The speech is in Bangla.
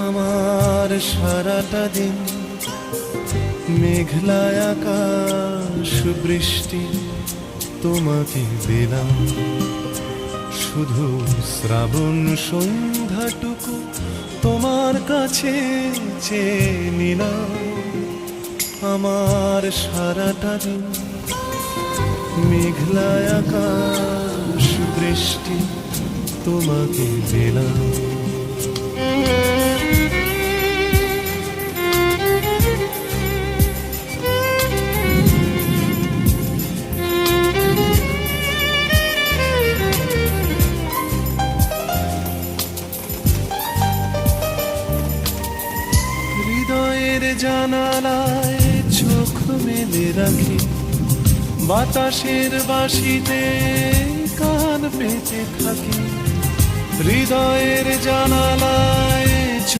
আমার সারাটা দিন মেঘলা আকাশ বৃষ্টি তোমাকে দিলাম, শুধু শ্রাবণ সন্ধ্যাটুকু তোমার কাছে চেয়ে নিলাম। আমার সারাটা দিন মেঘলা আকাশ বৃষ্টি তোমাকে দিলাম। হৃদয়ের জানালায় চোখ মেলে রাখি, বাতাসের বাঁশিতে কান পেতে থাকি। হৃদয়ের জানালায়